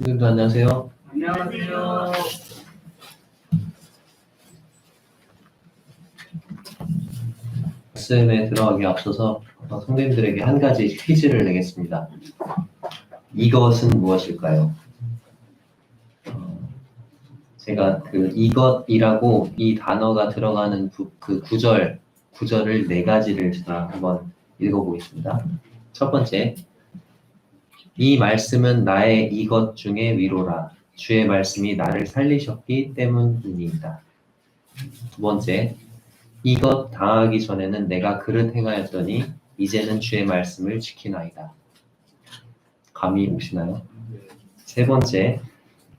선생님도 안녕하세요. 안녕하세요. 말씀에 들어가기 앞서서 선생님들에게 한 가지 퀴즈를 내겠습니다. 이것은 무엇일까요? 제가 그 이것이라고 이 단어가 들어가는 그 구절을 네 가지를 제가 한번 읽어보겠습니다. 첫 번째, 이 말씀은 나의 이것 중에 위로라. 주의 말씀이 나를 살리셨기 때문이니이다. 두 번째, 이것 당하기 전에는 내가 그릇 행하였더니 이제는 주의 말씀을 지키나이다. 감이 오시나요? 세 번째,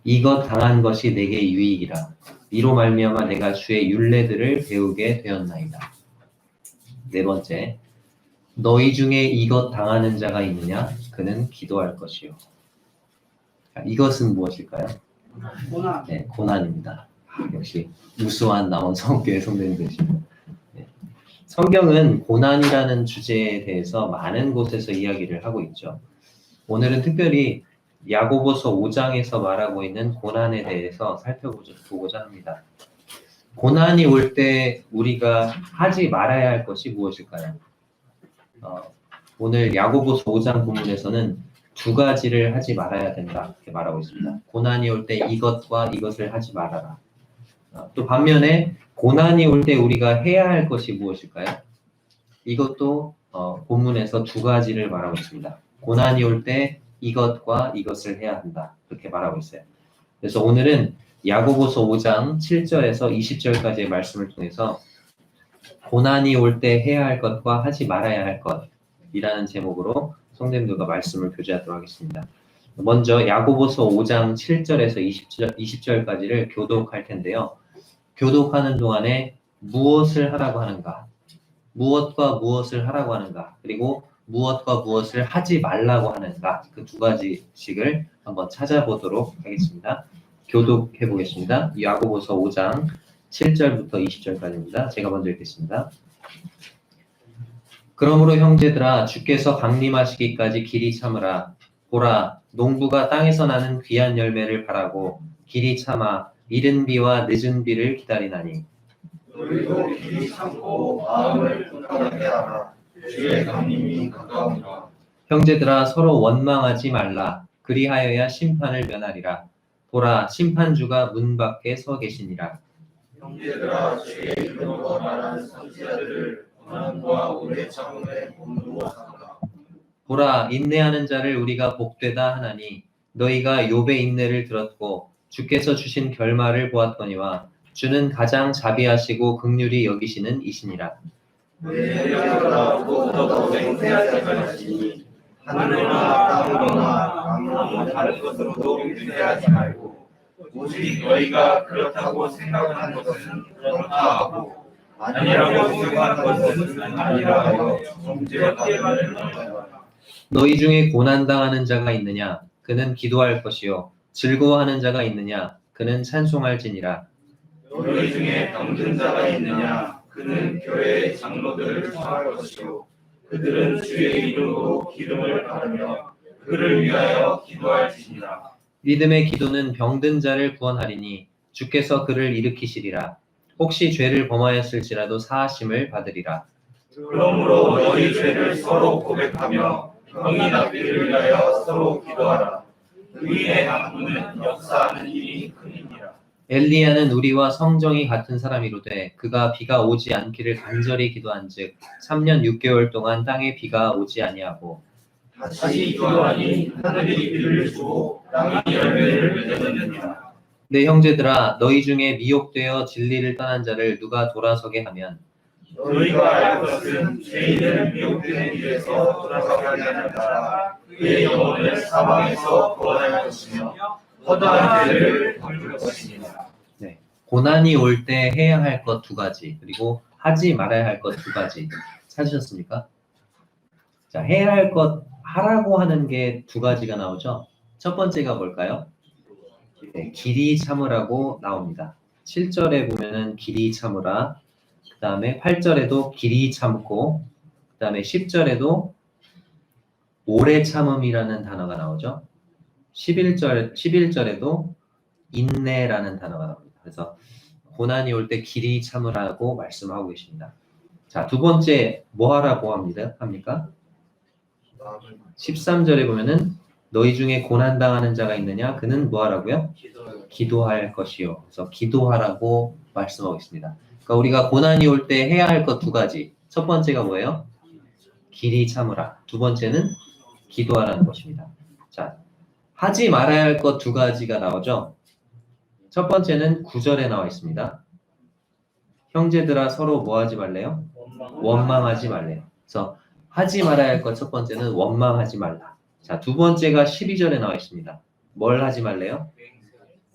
이것 당한 것이 내게 유익이라. 이로 말미암아 내가 주의 율례들을 배우게 되었나이다. 네 번째, 너희 중에 이것 당하는 자가 있느냐? 그는 기도할 것이요. 자, 이것은 무엇일까요? 고난. 네, 고난입니다. 역시 우수한 나온 성교의 선생님들이십니다. 네. 성경은 고난이라는 주제에 대해서 많은 곳에서 이야기를 하고 있죠. 오늘은 특별히 야고보서 5장에서 말하고 있는 고난에 대해서 살펴보고자 합니다. 고난이 올 때 우리가 하지 말아야 할 것이 무엇일까요? 오늘 야고보서 5장 본문에서는 두 가지를 하지 말아야 된다 이렇게 말하고 있습니다. 고난이 올 때 이것과 이것을 하지 말아라. 또 반면에 고난이 올 때 우리가 해야 할 것이 무엇일까요? 이것도 본문에서 두 가지를 말하고 있습니다. 고난이 올 때 이것과 이것을 해야 한다 그렇게 말하고 있어요. 그래서 오늘은 야고보서 5장 7절에서 20절까지의 말씀을 통해서 고난이 올 때 해야 할 것과 하지 말아야 할 것이라는 제목으로 성도님들과 말씀을 교제하도록 하겠습니다. 먼저 야고보서 5장 7절에서 20절까지를 교독할 텐데요. 교독하는 동안에 무엇을 하라고 하는가, 무엇과 무엇을 하라고 하는가, 그리고 무엇과 무엇을 하지 말라고 하는가, 그 두 가지씩을 한번 찾아보도록 하겠습니다. 교독해 보겠습니다. 야고보서 5장 7절부터 20절까지입니다. 제가 먼저 읽겠습니다. 그러므로 형제들아, 주께서 강림하시기까지 길이 참으라. 보라, 농부가 땅에서 나는 귀한 열매를 바라고 길이 참아 이른 비와 늦은 비를 기다리나니 너희도 길이 참고 마음을 굳건하게 하라. 주의 강림이 가까우니라. 형제들아, 서로 원망하지 말라. 그리하여야 심판을 면하리라. 보라, 심판주가 문 밖에 서 계시니라. 형제들아, 주의 이름으로 말하는 선지자들을 고난과 오래 참음에 본으로 삼으라. 보라, 인내하는 자를 우리가 복되다 하나니 너희가 욥의 인내를 들었고 주께서 주신 결말을 보았거니와 주는 가장 자비하시고 긍휼히 여기시는 이시니라. 형제들아, 무엇보다도 맹세하지 말지니 하늘이나 땅이나 아무런 다른 것으로도 맹세하지 말고 오직 너희가 그렇다고 생각하는 것은 그렇다 하고 아니라고 생각하는 것은 아니라 하여 정죄하게 말하라. 너희 중에 고난당하는 자가 있느냐? 그는 기도할 것이요. 즐거워하는 자가 있느냐? 그는 찬송할지니라. 너희 중에 병든 자가 있느냐? 그는 교회의 장로들을 청할 것이요. 그들은 주의 이름으로 기름을 바르며 그를 위하여 기도할지니라. 믿음의 기도는 병든 자를 구원하리니 주께서 그를 일으키시리라. 혹시 죄를 범하였을지라도 사하심을 받으리라. 그러므로 너희 죄를 서로 고백하며 병이 낫기를 위하여 서로 기도하라. 의인의 낙부는 역사하는 일이 크니라. 엘리야는 우리와 성정이 같은 사람이로되 그가 비가 오지 않기를 간절히 기도한즉 3년 6개월 동안 땅에 비가 오지 아니하고 다시 기도하니 하늘이 비를 주고 땅이 열매를 맺느니라. 내 형제들아, 너희 중에 미혹되어 진리를 떠난 자를 누가 돌아서게 하면 너희가 알 것은 죄인을 미혹되는 길에서 돌아가게 하는 자라 그의 영혼을 사망에서 구원할 것이며 허다한 죄를 덮을 것이니라. 네, 고난이 올 때 해야 할 것 두 가지, 그리고 하지 말아야 할 것 두 가지 찾으셨습니까? 자, 해야 할 것 하라고 하는 게 두 가지가 나오죠. 첫 번째가 뭘까요? 네, 길이 참으라고 나옵니다. 7절에 보면은 길이 참으라, 그 다음에 8절에도 길이 참고, 그 다음에 10절에도 오래 참음이라는 단어가 나오죠. 11절에도 인내라는 단어가 나옵니다. 그래서 고난이 올 때 길이 참으라고 말씀하고 계십니다. 자, 두 번째 뭐 하라고 합니까? 13절에 보면은 너희 중에 고난 당하는 자가 있느냐? 그는 뭐 하라고요? 기도할 것이요. 그래서 기도하라고 말씀하고 있습니다. 그러니까 우리가 고난이 올 때 해야 할 것 두 가지. 첫 번째가 뭐예요? 길이 참으라. 두 번째는 기도하라는 것입니다. 자, 하지 말아야 할 것 두 가지가 나오죠. 첫 번째는 9절에 나와 있습니다. 형제들아 서로 뭐 하지 말래요? 원망하지 말래요. 그래서 하지 말아야 할 것 첫 번째는 원망하지 말라. 자, 두 번째가 12절에 나와 있습니다. 뭘 하지 말래요?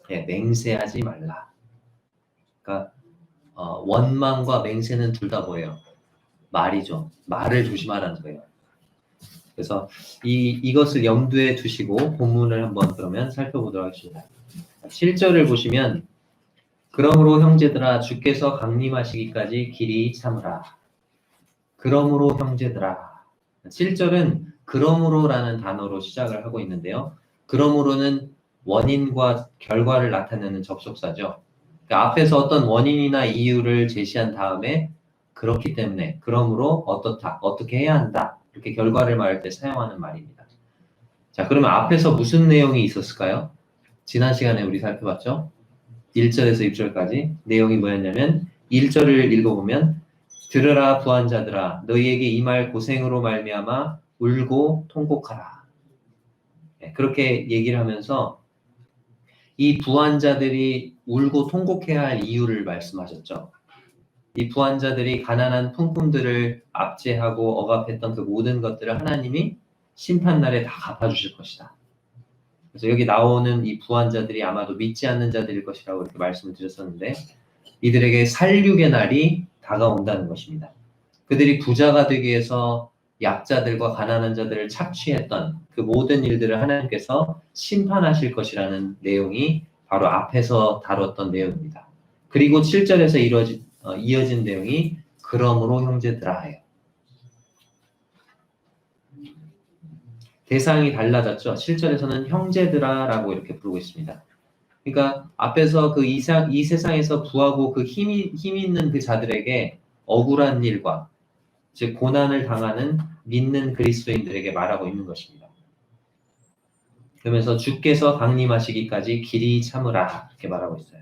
네, 맹세하지 말라. 그러니까 원망과 맹세는 둘 다 뭐예요? 말이죠. 말을 조심하라는 거예요. 그래서 이것을 염두에 두시고 본문을 한번 그러면 살펴보도록 하겠습니다. 7절을 보시면 그러므로 형제들아 주께서 강림하시기까지 길이 참으라. 그러므로 형제들아. 7절은 그러므로라는 단어로 시작을 하고 있는데요. 그러므로는 원인과 결과를 나타내는 접속사죠. 그러니까 앞에서 어떤 원인이나 이유를 제시한 다음에 그렇기 때문에 그러므로 어떻다, 어떻게 해야 한다 이렇게 결과를 말할 때 사용하는 말입니다. 자, 그러면 앞에서 무슨 내용이 있었을까요? 지난 시간에 우리 살펴봤죠? 1절에서 6절까지 내용이 뭐였냐면 1절을 읽어보면 들으라 부한자들아 너희에게 이 말 고생으로 말미암아 울고 통곡하라. 네, 그렇게 얘기를 하면서 이 부한자들이 울고 통곡해야 할 이유를 말씀하셨죠. 이 부한자들이 가난한 품품들을 압제하고 억압했던 그 모든 것들을 하나님이 심판날에 다 갚아주실 것이다. 그래서 여기 나오는 이 부한자들이 아마도 믿지 않는 자들일 것이라고 이렇게 말씀을 드렸었는데 이들에게 살육의 날이 다가온다는 것입니다. 그들이 부자가 되기 위해서 약자들과 가난한 자들을 착취했던 그 모든 일들을 하나님께서 심판하실 것이라는 내용이 바로 앞에서 다뤘던 내용입니다. 그리고 7절에서 이어진 내용이 그러므로 형제들아예요. 대상이 달라졌죠. 7절에서는 형제들아라고 이렇게 부르고 있습니다. 그러니까 앞에서 이 세상에서 부하고 그 힘 있는 그 자들에게 억울한 일과 즉 고난을 당하는 믿는 그리스도인들에게 말하고 있는 것입니다. 그러면서 주께서 강림하시기까지 길이 참으라 이렇게 말하고 있어요.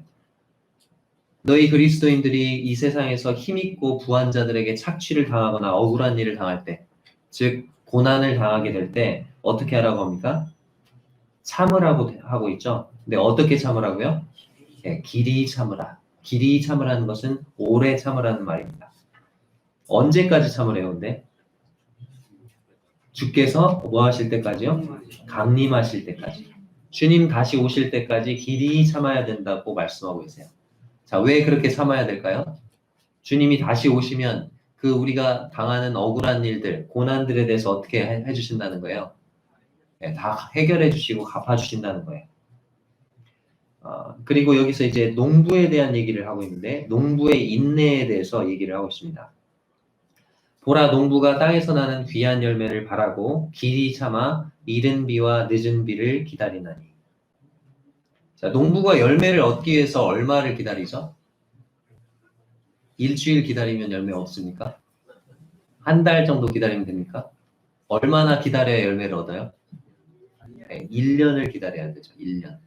너희 그리스도인들이 이 세상에서 힘있고 부한 자들에게 착취를 당하거나 억울한 일을 당할 때, 즉 고난을 당하게 될 때 어떻게 하라고 합니까? 참으라고 하고 있죠. 근데 어떻게 참으라고요? 네, 길이 참으라. 길이 참으라는 것은 오래 참으라는 말입니다. 언제까지 참으래요? 근데 주께서 뭐 하실 때까지요? 강림하실 때까지. 주님 다시 오실 때까지 길이 참아야 된다고 말씀하고 계세요. 자, 왜 그렇게 참아야 될까요? 주님이 다시 오시면 그 우리가 당하는 억울한 일들, 고난들에 대해서 어떻게 해주신다는 거예요? 네, 다 해결해 주시고 갚아 주신다는 거예요. 그리고 여기서 이제 농부에 대한 얘기를 하고 있는데 농부의 인내에 대해서 얘기를 하고 있습니다. 보라 농부가 땅에서 나는 귀한 열매를 바라고 길이 참아 이른 비와 늦은 비를 기다리나니. 자, 농부가 열매를 얻기 위해서 얼마를 기다리죠? 일주일 기다리면 열매 없습니까? 한 달 정도 기다리면 됩니까? 얼마나 기다려야 열매를 얻어요? 네, 1년을 기다려야 되죠. 1년.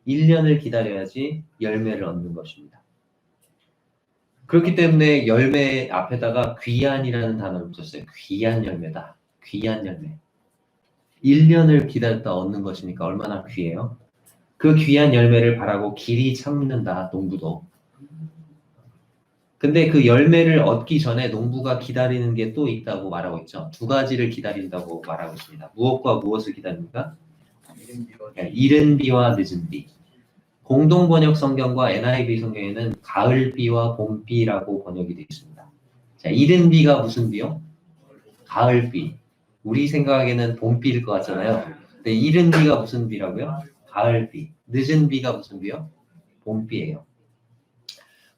1년을 기다려야지 열매를 얻는 것입니다. 그렇기 때문에 열매 앞에다가 귀한이라는 단어를 붙였어요. 귀한 열매다. 귀한 열매. 1년을 기다렸다 얻는 것이니까 얼마나 귀해요? 그 귀한 열매를 바라고 길이 참는다. 농부도. 근데 그 열매를 얻기 전에 농부가 기다리는 게 또 있다고 말하고 있죠. 두 가지를 기다린다고 말하고 있습니다. 무엇과 무엇을 기다립니까? 이른 비와 늦은 비. 공동 번역 성경과 NIV 성경에는 가을 비와 봄 비라고 번역이 되어 있습니다. 자, 이른 비가 무슨 비요? 가을 비. 우리 생각에는 봄 비일 것 같잖아요. 근데 이른 비가 무슨 비라고요? 가을 비. 늦은 비가 무슨 비요? 봄 비예요.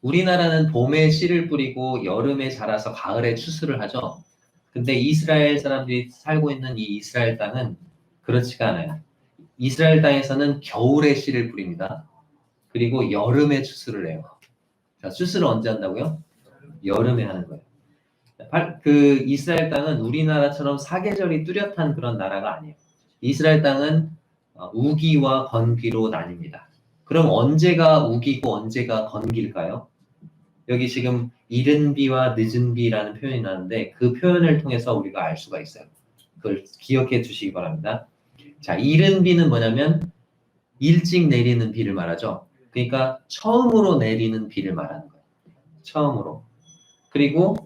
우리나라는 봄에 씨를 뿌리고 여름에 자라서 가을에 추수를 하죠. 근데 이스라엘 사람들이 살고 있는 이 이스라엘 땅은 그렇지가 않아요. 이스라엘 땅에서는 겨울에 씨를 뿌립니다. 그리고 여름에 추수를 해요. 자, 추수를 언제 한다고요? 여름에 하는 거예요. 그 이스라엘 땅은 우리나라처럼 사계절이 뚜렷한 그런 나라가 아니에요. 이스라엘 땅은 우기와 건기로 나뉩니다. 그럼 언제가 우기고 언제가 건기일까요? 여기 지금 이른 비와 늦은 비라는 표현이 나는데 그 표현을 통해서 우리가 알 수가 있어요. 그걸 기억해 주시기 바랍니다. 자, 이른 비는 뭐냐면 일찍 내리는 비를 말하죠. 그러니까 처음으로 내리는 비를 말하는 거예요. 처음으로. 그리고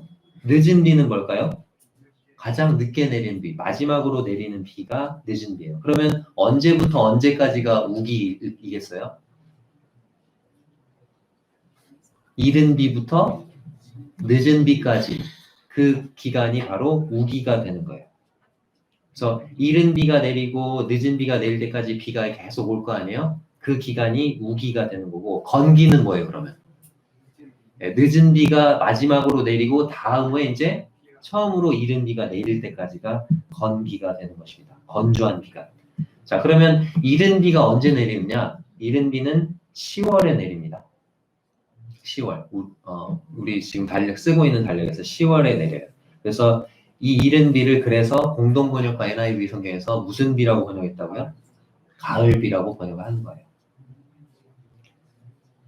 늦은 비는 뭘까요? 가장 늦게 내리는 비, 마지막으로 내리는 비가 늦은 비예요. 그러면 언제부터 언제까지가 우기이겠어요? 이른 비부터 늦은 비까지 그 기간이 바로 우기가 되는 거예요. 그래서 이른 비가 내리고 늦은 비가 내릴 때까지 비가 계속 올 거 아니에요? 그 기간이 우기가 되는 거고 건기는 뭐예요, 그러면? 네, 늦은 비가 마지막으로 내리고 다음에 이제 처음으로 이른 비가 내릴 때까지가 건기가 되는 것입니다. 건조한 비가. 자, 그러면 이른 비가 언제 내리느냐? 이른 비는 10월에 내립니다. 10월. 우리 지금 쓰고 있는 달력에서 10월에 내려요. 그래서 이 이른 비를 그래서 공동번역과 NIV 성경에서 무슨 비라고 번역했다고요? 가을비라고 번역하는 거예요.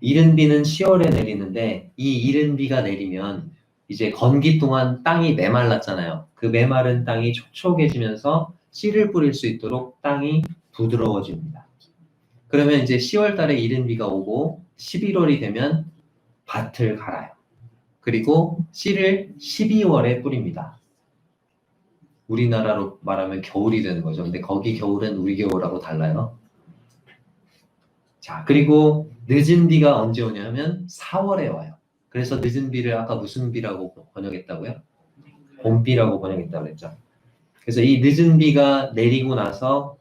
이른 비는 10월에 내리는데 이 이른 비가 내리면 이제 건기 동안 땅이 메말랐잖아요. 그 메마른 땅이 촉촉해지면서 씨를 뿌릴 수 있도록 땅이 부드러워집니다. 그러면 이제 10월 달에 이른 비가 오고 11월이 되면 밭을 갈아요. 그리고 씨를 12월에 뿌립니다. 우리나라로 말하면 겨울이 되는 거죠. 근데 거기 겨울은 우리 겨울하고 달라요. 자, 그리고 늦은 비가 언제 오냐면 4월에 와요. 그래서 늦은 비를 아까 무슨 비라고 번역했다고요? 봄비라고 번역했다고 그랬죠. 그래서 이 늦은 비가 내리고 나서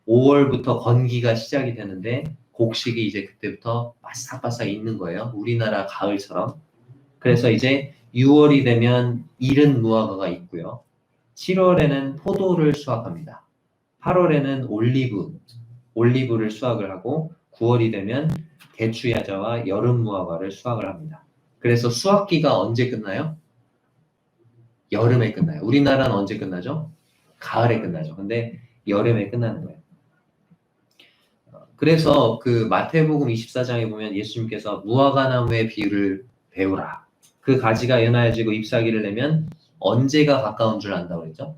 5월부터 건기가 시작이 되는데 곡식이 이제 그때부터 바싹바싹 익는 거예요. 우리나라 가을처럼. 그래서 이제 6월이 되면 이른 무화과가 있고요. 7월에는 포도를 수확합니다. 8월에는 올리브를 수확을 하고 9월이 되면 대추야자와 여름 무화과를 수확을 합니다. 그래서 수확기가 언제 끝나요? 여름에 끝나요. 우리나라는 언제 끝나죠? 가을에 끝나죠. 근데 여름에 끝나는 거예요. 그래서 그 마태복음 24장에 보면 예수님께서 무화과 나무의 비유를 배우라. 그 가지가 연하여지고 잎사귀를 내면 언제가 가까운 줄 안다고 그랬죠?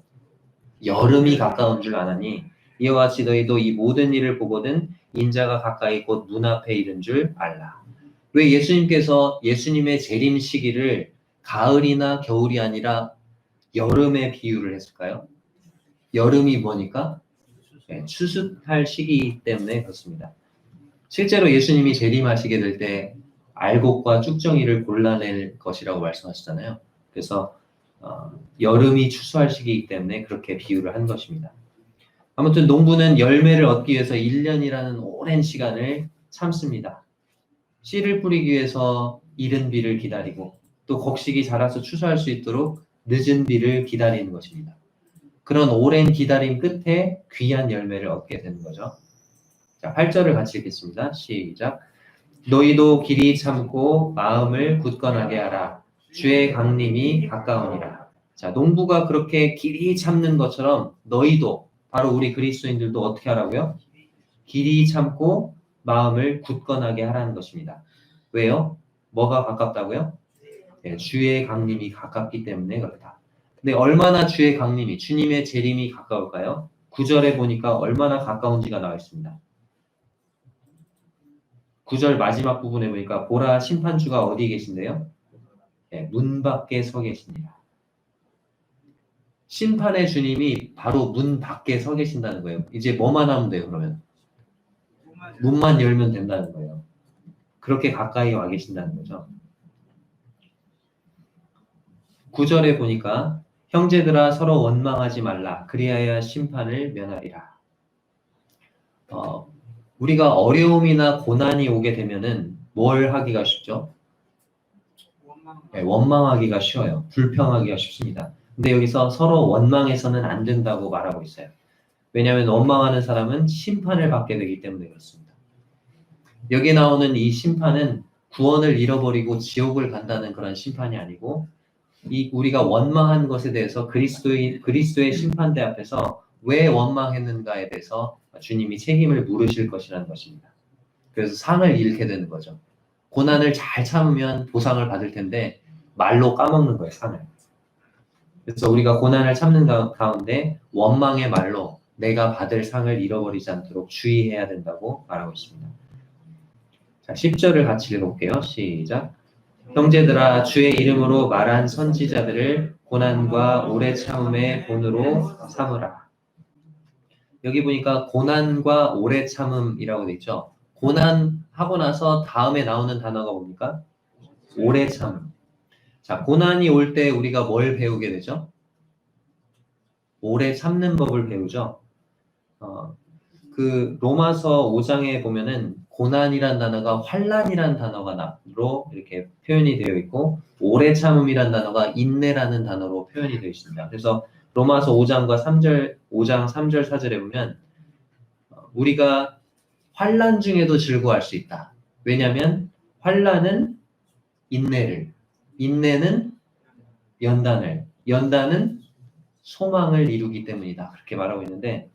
여름이 가까운 줄 아나니 이와 같이 너희도 이 모든 일을 보거든 인자가 가까이 곧 눈앞에 이른 줄 알라. 왜 예수님께서 예수님의 재림 시기를 가을이나 겨울이 아니라 여름에 비유를 했을까요? 여름이 뭐니까? 네, 추수할 시기이기 때문에 그렇습니다. 실제로 예수님이 재림하시게 될 때 알곡과 쭉정이를 골라낼 것이라고 말씀하시잖아요. 그래서 여름이 추수할 시기이기 때문에 그렇게 비유를 한 것입니다. 아무튼 농부는 열매를 얻기 위해서 1년이라는 오랜 시간을 참습니다. 씨를 뿌리기 위해서 이른 비를 기다리고 또 곡식이 자라서 추수할 수 있도록 늦은 비를 기다리는 것입니다. 그런 오랜 기다림 끝에 귀한 열매를 얻게 되는 거죠. 자, 8절을 같이 읽겠습니다. 시작. 너희도 길이 참고 마음을 굳건하게 하라. 주의 강림이 가까우니라. 자, 농부가 그렇게 길이 참는 것처럼 너희도 바로 우리 그리스도인들도 어떻게 하라고요? 길이 참고 마음을 굳건하게 하라는 것입니다. 왜요? 뭐가 가깝다고요? 네, 주의 강림이 가깝기 때문에 그렇다. 근데 얼마나 주의 강림이, 주님의 재림이 가까울까요? 9절에 보니까 얼마나 가까운지가 나와 있습니다. 9절 마지막 부분에 보니까 보라 심판주가 어디 계신데요? 네, 문 밖에 서 계십니다. 심판의 주님이 바로 문 밖에 서 계신다는 거예요. 이제 뭐만 하면 돼요, 그러면? 문만 열면 된다는 거예요. 그렇게 가까이 와 계신다는 거죠. 9절에 보니까 형제들아 서로 원망하지 말라. 그리하여 심판을 면하리라. 우리가 어려움이나 고난이 오게 되면은 뭘 하기가 쉽죠? 네, 원망하기가 쉬워요. 불평하기가 쉽습니다. 근데 여기서 서로 원망해서는 안 된다고 말하고 있어요. 왜냐하면 원망하는 사람은 심판을 받게 되기 때문에 그렇습니다. 여기 나오는 이 심판은 구원을 잃어버리고 지옥을 간다는 그런 심판이 아니고 이 우리가 원망한 것에 대해서 그리스도의 심판대 앞에서 왜 원망했는가에 대해서 주님이 책임을 물으실 것이라는 것입니다. 그래서 상을 잃게 되는 거죠. 고난을 잘 참으면 보상을 받을 텐데 말로 까먹는 거예요, 상을. 그래서 우리가 고난을 참는 가운데 원망의 말로 내가 받을 상을 잃어버리지 않도록 주의해야 된다고 말하고 있습니다. 자, 10절을 같이 읽어볼게요. 시작. 형제들아 주의 이름으로 말한 선지자들을 고난과 오래 참음의 본으로 삼으라. 여기 보니까 고난과 오래 참음이라고 돼 있죠. 고난하고 나서 다음에 나오는 단어가 뭡니까? 오래 참음. 자, 고난이 올 때 우리가 뭘 배우게 되죠? 오래 참는 법을 배우죠. 그 로마서 5장에 보면은 고난이란 단어가 환난이란 단어로 이렇게 표현이 되어 있고 오래 참음이란 단어가 인내라는 단어로 표현이 되어 있습니다. 그래서 로마서 5장과 3절, 5장 3절 4절에 보면 우리가 환난 중에도 즐거워할 수 있다. 왜냐하면 환난은 인내를, 인내는 연단을, 연단은 소망을 이루기 때문이다. 그렇게 말하고 있는데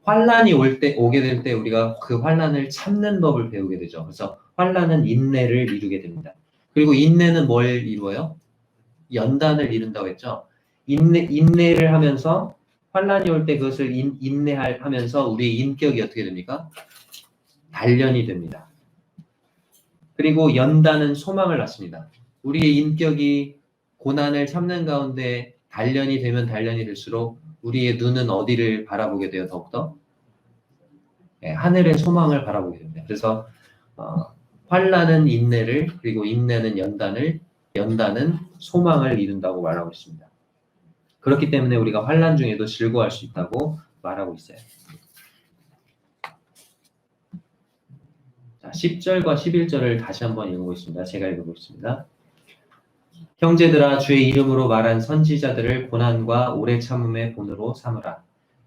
환난이 오게 될 때 우리가 그 환난을 참는 법을 배우게 되죠. 그래서 환난은 인내를 이루게 됩니다. 그리고 인내는 뭘 이루어요? 연단을 이룬다고 했죠. 인내를 하면서 환난이 올 때 그것을 인내하면서 우리의 인격이 어떻게 됩니까? 단련이 됩니다. 그리고 연단은 소망을 낳습니다. 우리의 인격이 고난을 참는 가운데 단련이 되면 단련이 될수록 우리의 눈은 어디를 바라보게 돼요? 더욱더 하늘의 소망을 바라보게 됩니다. 그래서 환난은 인내를 그리고 인내는 연단을 연단은 소망을 이룬다고 말하고 있습니다. 그렇기 때문에 우리가 환난 중에도 즐거워할 수 있다고 말하고 있어요. 자, 10절과 11절을 다시 한번 읽어보겠습니다. 제가 읽어보겠습니다. 형제들아 주의 이름으로 말한 선지자들을 고난과 오래 참음의 본으로 삼으라.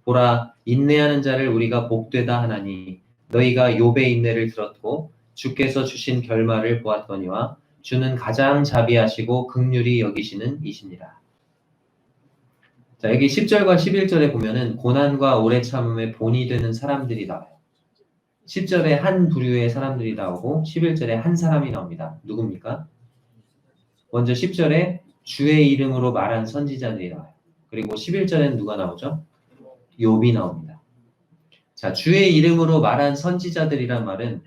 보라 인내하는 자를 우리가 복되다 하나니 너희가 욥의 인내를 들었고 주께서 주신 결말을 보았거니와 주는 가장 자비하시고 긍휼히 여기시는 이시니라. 자, 여기 10절과 11절에 보면은 고난과 오래 참음의 본이 되는 사람들이 나와요. 10절에 한 부류의 사람들이 나오고 11절에 한 사람이 나옵니다. 누굽니까? 먼저 10절에 주의 이름으로 말한 선지자들이 나와요. 그리고 11절에는 누가 나오죠? 욥이 나옵니다. 자, 주의 이름으로 말한 선지자들이란 말은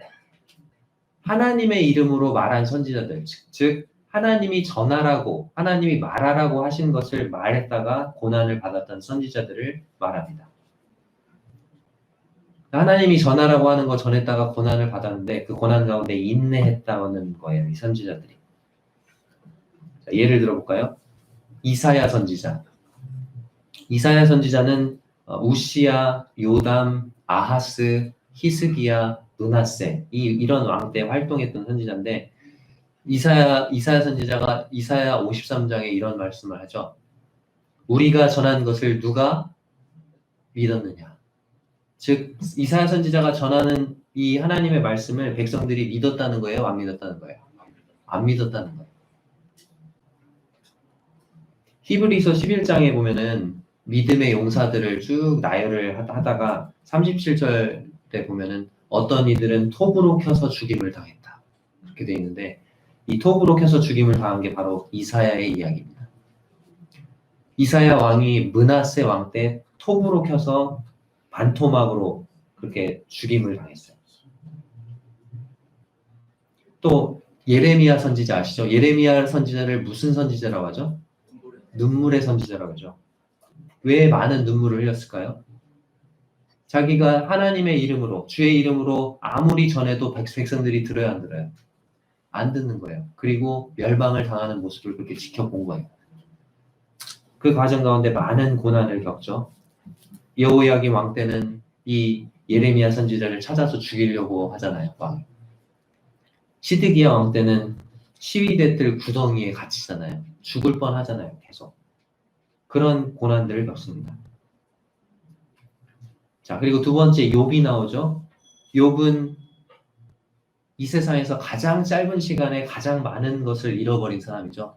하나님의 이름으로 말한 선지자들, 즉 하나님이 전하라고, 하나님이 말하라고 하신 것을 말했다가 고난을 받았던 선지자들을 말합니다. 하나님이 전하라고 하는 거 전했다가 고난을 받았는데 그 고난 가운데 인내했다는 거예요, 이 선지자들이. 자, 예를 들어볼까요? 이사야 선지자. 이사야 선지자는 우시야, 요담, 아하스, 히스기야, 므낫세 이런 왕 때 활동했던 선지자인데 이사야 선지자가 이사야 53장에 이런 말씀을 하죠. 우리가 전한 것을 누가 믿었느냐. 즉 이사야 선지자가 전하는 이 하나님의 말씀을 백성들이 믿었다는 거예요? 안 믿었다는 거예요? 안 믿었다는 거예요. 히브리서 11장에 보면은 믿음의 용사들을 쭉 나열을 하다가 37절에 보면은 어떤 이들은 톱으로 켜서 죽임을 당했다. 그렇게 돼 있는데 이 톱으로 켜서 죽임을 당한 게 바로 이사야의 이야기입니다. 이사야 왕이 므낫세 왕 때 톱으로 켜서 반토막으로 그렇게 죽임을 당했어요. 또 예레미야 선지자 아시죠? 예레미야 선지자를 무슨 선지자라고 하죠? 눈물의 선지자라고 하죠. 왜 많은 눈물을 흘렸을까요? 자기가 하나님의 이름으로 주의 이름으로 아무리 전해도 백성들이 들어야 안 들어요? 안 듣는 거예요. 그리고 멸망을 당하는 모습을 그렇게 지켜본 거예요. 그 과정 가운데 많은 고난을 겪죠. 여호야김 왕 때는 이 예레미야 선지자를 찾아서 죽이려고 하잖아요. 왕이. 시드기야 왕 때는 시위대들 구덩이에 갇히잖아요. 죽을 뻔하잖아요. 계속. 그런 고난들을 겪습니다. 자, 그리고 두 번째 욥이 나오죠. 욥은 이 세상에서 가장 짧은 시간에 가장 많은 것을 잃어버린 사람이죠.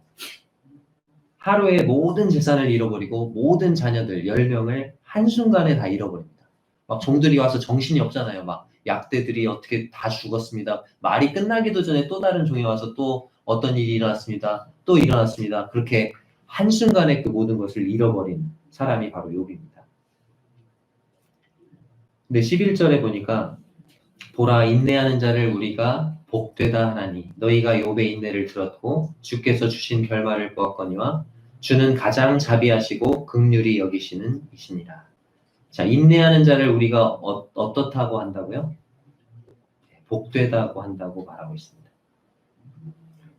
하루에 모든 재산을 잃어버리고 모든 자녀들 10명을 한순간에 다 잃어버립니다. 막 종들이 와서 정신이 없잖아요. 막 약대들이 어떻게 다 죽었습니다. 말이 끝나기도 전에 또 다른 종이 와서 또 어떤 일이 일어났습니다. 또 일어났습니다. 그렇게 한순간에 그 모든 것을 잃어버린 사람이 바로 욥입니다. 근데 11절에 보니까 보라 인내하는 자를 우리가 복되다 하나니 너희가 욥의 인내를 들었고 주께서 주신 결말을 보았거니와 주는 가장 자비하시고 긍휼히 여기시는 이시니라. 자, 인내하는 자를 우리가 어떻다고 한다고요? 복되다고 한다고 말하고 있습니다.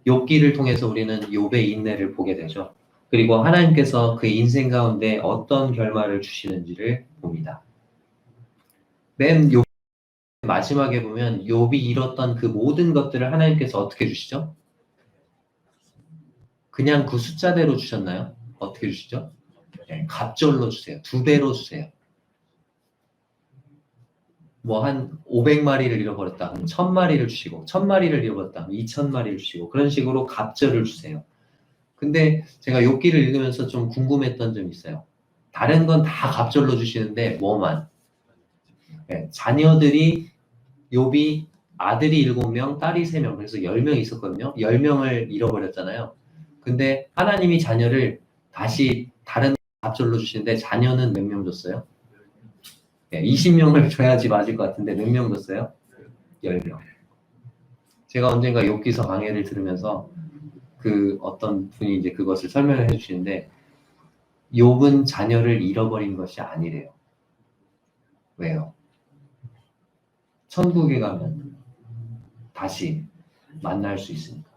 욥기를 통해서 우리는 욥의 인내를 보게 되죠. 그리고 하나님께서 그 인생 가운데 어떤 결말을 주시는지를 봅니다. 맨 욥 마지막에 보면 욥이 잃었던 그 모든 것들을 하나님께서 어떻게 주시죠? 그냥 그 숫자대로 주셨나요? 어떻게 주시죠? 네, 갑절로 주세요. 2배로 주세요. 뭐 한 500마리를 잃어버렸다 하면 1000마리를 주시고 1000마리를 잃어버렸다 하면 2000마리를 주시고 그런 식으로 갑절을 주세요. 근데 제가 욥기를 읽으면서 좀 궁금했던 점이 있어요. 다른 건 다 갑절로 주시는데 뭐만? 네, 자녀들이 욥이 아들이 7명, 딸이 3명, 그래서 10명이 있었거든요. 10명을 잃어버렸잖아요. 근데 하나님이 자녀를 다시 다른 갑절로 주시는데 자녀는 몇 명 줬어요? 네, 20명을 줘야지 맞을 것 같은데 몇 명 줬어요? 10명. 제가 언젠가 욥기서 강해를 들으면서 그 어떤 분이 이제 그것을 설명을 해주시는데 욥은 자녀를 잃어버린 것이 아니래요. 왜요? 천국에 가면 다시 만날 수 있으니까.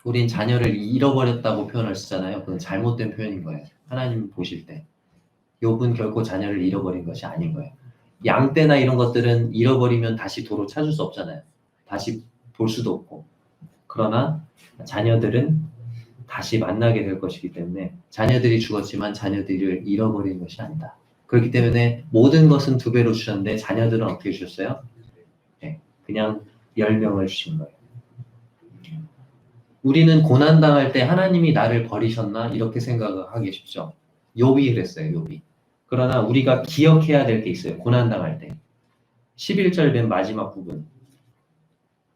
우린 자녀를 잃어버렸다고 표현을 쓰잖아요. 그건 잘못된 표현인 거예요. 하나님 보실 때. 욥은 결코 자녀를 잃어버린 것이 아닌 거예요. 양떼나 이런 것들은 잃어버리면 다시 도로 찾을 수 없잖아요. 다시 볼 수도 없고. 그러나 자녀들은 다시 만나게 될 것이기 때문에 자녀들이 죽었지만 자녀들을 잃어버린 것이 아니다. 그렇기 때문에 모든 것은 2배로 주셨는데 자녀들은 어떻게 주셨어요? 네, 그냥 10명을 주신 거예요. 우리는 고난당할 때 하나님이 나를 버리셨나 이렇게 생각을 하기 쉽죠. 욥이 그랬어요. 욥이. 그러나 우리가 기억해야 될 게 있어요. 고난당할 때. 11절 맨 마지막 부분.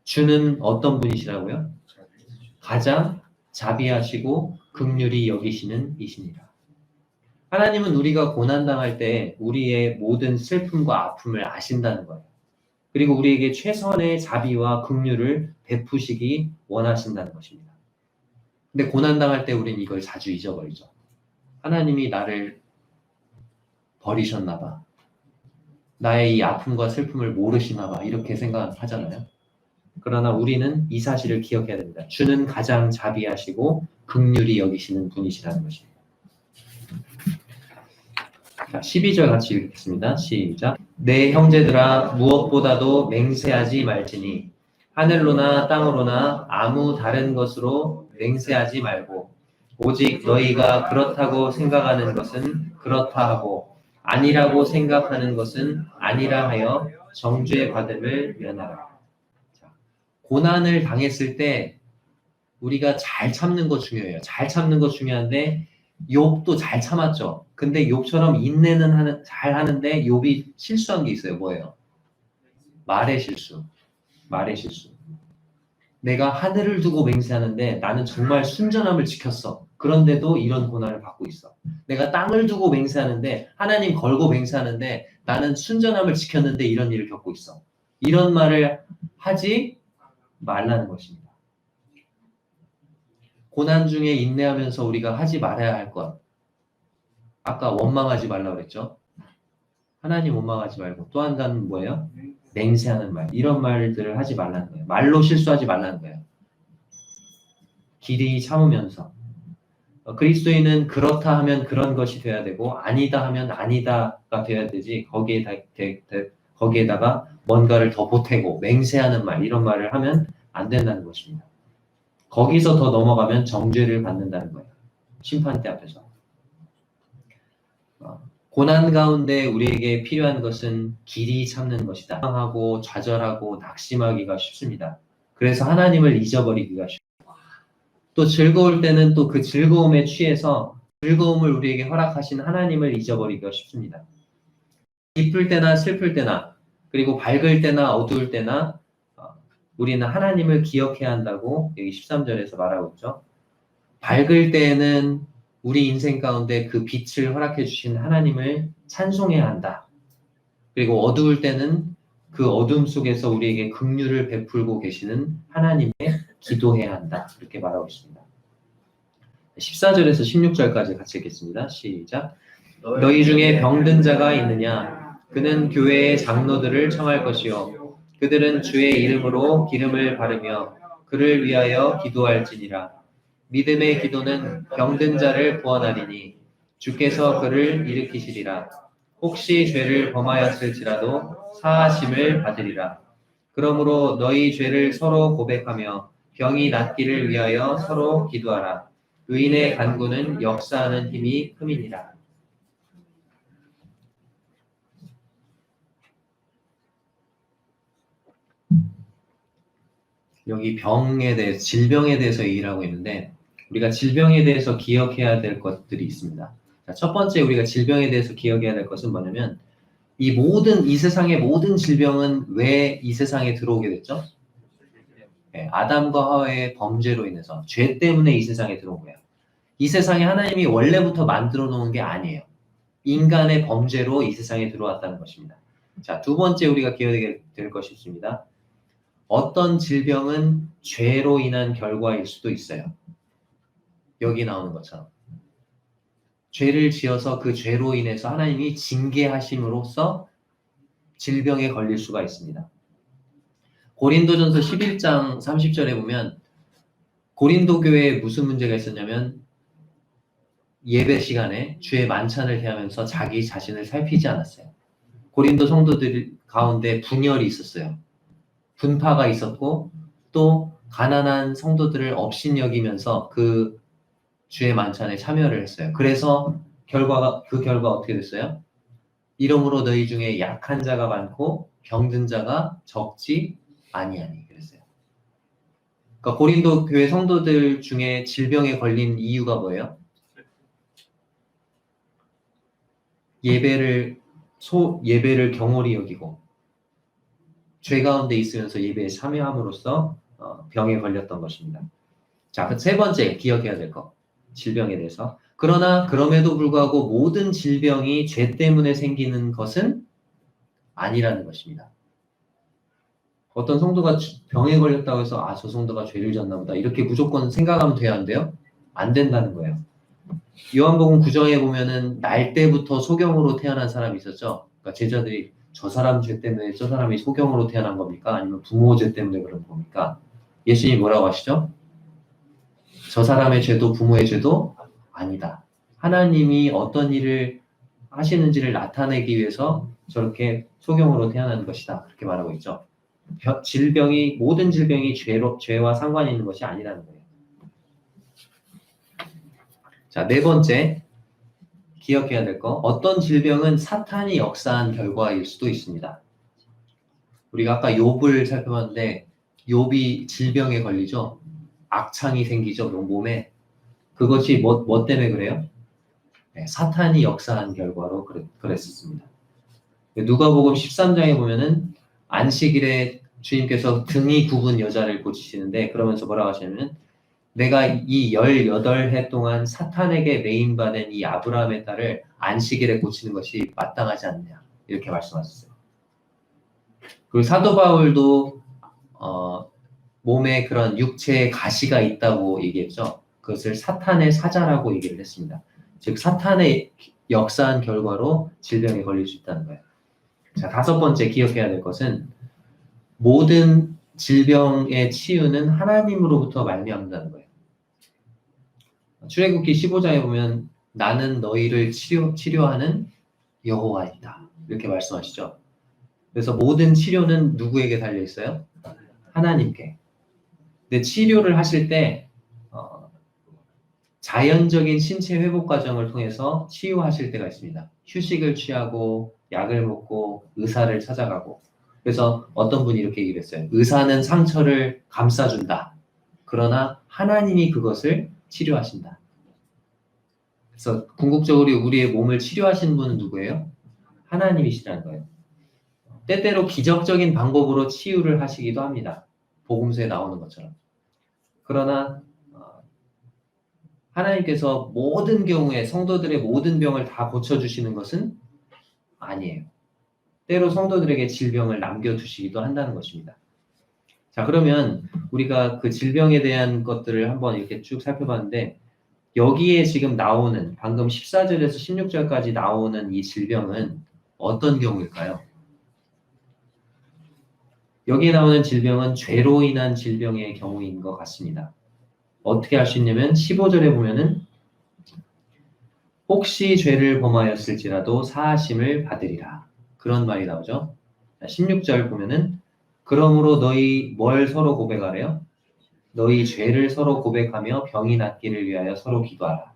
주는 어떤 분이시라고요? 가장 자비하시고 긍휼히 여기시는 이시니라. 하나님은 우리가 고난당할 때 우리의 모든 슬픔과 아픔을 아신다는 거예요. 그리고 우리에게 최선의 자비와 긍휼을 베푸시기 원하신다는 것입니다. 근데 고난당할 때 우리는 이걸 자주 잊어버리죠. 하나님이 나를 버리셨나 봐. 나의 이 아픔과 슬픔을 모르시나 봐. 이렇게 생각하잖아요. 그러나 우리는 이 사실을 기억해야 됩니다. 주는 가장 자비하시고 긍휼히 여기시는 분이시라는 것입니다. 자, 12절 같이 읽겠습니다. 시작. 내 형제들아 무엇보다도 맹세하지 말지니 하늘로나 땅으로나 아무 다른 것으로 맹세하지 말고 오직 너희가 그렇다고 생각하는 것은 그렇다 하고 아니라고 생각하는 것은 아니라 하여 정죄 받음을 면하라. 자, 고난을 당했을 때 우리가 잘 참는 거 중요해요. 잘 참는 거 중요한데 욥도 잘 참았죠. 근데 욥처럼 인내는 잘 하는데 욥이 실수한 게 있어요. 뭐예요? 말의 실수. 말의 실수. 내가 하늘을 두고 맹세하는데 나는 정말 순전함을 지켰어. 그런데도 이런 고난을 받고 있어. 내가 땅을 두고 맹세하는데 하나님 걸고 맹세하는데 나는 순전함을 지켰는데 이런 일을 겪고 있어. 이런 말을 하지 말라는 것입니다. 고난 중에 인내하면서 우리가 하지 말아야 할 것. 아까 원망하지 말라고 그랬죠. 하나님 원망하지 말고 또 한 단은 뭐예요? 맹세하는 말. 이런 말들을 하지 말라는 거예요. 말로 실수하지 말라는 거예요. 길이 참으면서. 그리스도인은 그렇다 하면 그런 것이 돼야 되고 아니다 하면 아니다가 돼야 되지 거기에다가 뭔가를 더 보태고 맹세하는 말 이런 말을 하면 안 된다는 것입니다. 거기서 더 넘어가면 정죄를 받는다는 거예요. 심판대 앞에서. 고난 가운데 우리에게 필요한 것은 길이 참는 것이다. 하고 좌절하고 낙심하기가 쉽습니다. 그래서 하나님을 잊어버리기가 쉽습니다. 또 즐거울 때는 또 그 즐거움에 취해서 즐거움을 우리에게 허락하신 하나님을 잊어버리기가 쉽습니다. 기쁠 때나 슬플 때나 그리고 밝을 때나 어두울 때나 우리는 하나님을 기억해야 한다고 여기 13절에서 말하고 있죠. 밝을 때에는 우리 인생 가운데 그 빛을 허락해 주신 하나님을 찬송해야 한다. 그리고 어두울 때는 그 어둠 속에서 우리에게 긍휼을 베풀고 계시는 하나님에 기도해야 한다. 이렇게 말하고 있습니다. 14절에서 16절까지 같이 읽겠습니다. 시작. 너희 중에 병든 자가 있느냐? 그는 교회의 장로들을 청할 것이요. 그들은 주의 이름으로 기름을 바르며 그를 위하여 기도할지니라. 믿음의 기도는 병든 자를 구원하리니 주께서 그를 일으키시리라. 혹시 죄를 범하였을지라도 사하심을 받으리라. 그러므로 너희 죄를 서로 고백하며 병이 낫기를 위하여 서로 기도하라. 의인의 간구는 역사하는 힘이 큼이니라. 여기 병에 대해서, 질병에 대해서 얘기를 하고 있는데 우리가 질병에 대해서 기억해야 될 것들이 있습니다. 자, 첫 번째 우리가 질병에 대해서 기억해야 될 것은 뭐냐면 이 세상의 모든 질병은 왜 이 세상에 들어오게 됐죠? 네, 아담과 하와의 범죄로 인해서 죄 때문에 이 세상에 들어온 거예요. 이 세상에 하나님이 원래부터 만들어 놓은 게 아니에요. 인간의 범죄로 이 세상에 들어왔다는 것입니다. 자, 두 번째 우리가 기억해야 될 것이 있습니다. 어떤 질병은 죄로 인한 결과일 수도 있어요. 여기 나오는 것처럼. 죄를 지어서 그 죄로 인해서 하나님이 징계하심으로써 질병에 걸릴 수가 있습니다. 고린도전서 11장 30절에 보면 고린도 교회에 무슨 문제가 있었냐면 예배 시간에 주의 만찬을 대하면서 자기 자신을 살피지 않았어요. 고린도 성도들 가운데 분열이 있었어요. 분파가 있었고 또 가난한 성도들을 업신여기면서 그 주의 만찬에 참여를 했어요. 그래서 그 결과 어떻게 됐어요? 이러므로 너희 중에 약한 자가 많고 병든 자가 적지 아니하니 그랬어요. 그러니까 고린도 교회 성도들 중에 질병에 걸린 이유가 뭐예요? 예배를 경홀히 여기고 죄 가운데 있으면서 예배에 참여함으로써 병에 걸렸던 것입니다. 자, 그 세 번째 기억해야 될 것. 질병에 대해서. 그러나 그럼에도 불구하고 모든 질병이 죄 때문에 생기는 것은 아니라는 것입니다. 어떤 성도가 병에 걸렸다고 해서 저 성도가 죄를 졌나 보다 이렇게 무조건 생각하면 돼야 한대요? 안 된다는 거예요. 요한복음 9장에 보면은 날 때부터 소경으로 태어난 사람이 있었죠. 그러니까 제자들이 저 사람 죄 때문에 저 사람이 소경으로 태어난 겁니까? 아니면 부모 죄 때문에 그런 겁니까? 예수님이 뭐라고 하시죠? 저 사람의 죄도 부모의 죄도 아니다. 하나님이 어떤 일을 하시는지를 나타내기 위해서 저렇게 소경으로 태어난 것이다. 그렇게 말하고 있죠. 모든 질병이 죄와 상관이 있는 것이 아니라는 거예요. 자, 네 번째 기억해야 될 거. 어떤 질병은 사탄이 역사한 결과일 수도 있습니다. 우리가 아까 욥을 살펴봤는데 욥이 질병에 걸리죠. 악창이 생기죠. 몸에. 그것이 뭐 때문에 그래요? 네, 사탄이 역사한 결과로 그랬었습니다. 누가복음 13장에 보면은 안식일에 주님께서 등이 굽은 여자를 고치시는데 그러면서 뭐라고 하시냐면 내가 이 18해 동안 사탄에게 매인받은 이 아브라함의 딸을 안식일에 고치는 것이 마땅하지 않느냐 이렇게 말씀하셨어요. 그리고 사도 바울도 몸에 그런 육체의 가시가 있다고 얘기했죠. 그것을 사탄의 사자라고 얘기를 했습니다. 즉 사탄의 역사한 결과로 질병에 걸릴 수 있다는 거예요. 자, 다섯 번째 기억해야 될 것은 모든 질병의 치유는 하나님으로부터 말미암는다는 거예요. 출애굽기 15장에 보면 나는 너희를 치료하는 여호와이다 이렇게 말씀하시죠. 그래서 모든 치료는 누구에게 달려 있어요? 하나님께. 근데 치료를 하실 때 자연적인 신체 회복 과정을 통해서 치유하실 때가 있습니다. 휴식을 취하고 약을 먹고 의사를 찾아가고. 그래서 어떤 분이 이렇게 얘기를 했어요. 의사는 상처를 감싸준다. 그러나 하나님이 그것을 치료하신다. 그래서 궁극적으로 우리의 몸을 치료하시는 분은 누구예요? 하나님이시라는 거예요. 때때로 기적적인 방법으로 치유를 하시기도 합니다. 복음서에 나오는 것처럼. 그러나 하나님께서 모든 경우에 성도들의 모든 병을 다 고쳐주시는 것은 아니에요. 때로 성도들에게 질병을 남겨두시기도 한다는 것입니다. 자, 그러면 우리가 그 질병에 대한 것들을 한번 이렇게 쭉 살펴봤는데 여기에 지금 나오는 방금 14절에서 16절까지 나오는 이 질병은 어떤 경우일까요? 여기에 나오는 질병은 죄로 인한 질병의 경우인 것 같습니다. 어떻게 할 수 있냐면 15절에 보면은 혹시 죄를 범하였을지라도 사하심을 받으리라. 그런 말이 나오죠. 16절 보면은 그러므로 너희 뭘 서로 고백하래요? 너희 죄를 서로 고백하며 병이 낫기를 위하여 서로 기도하라.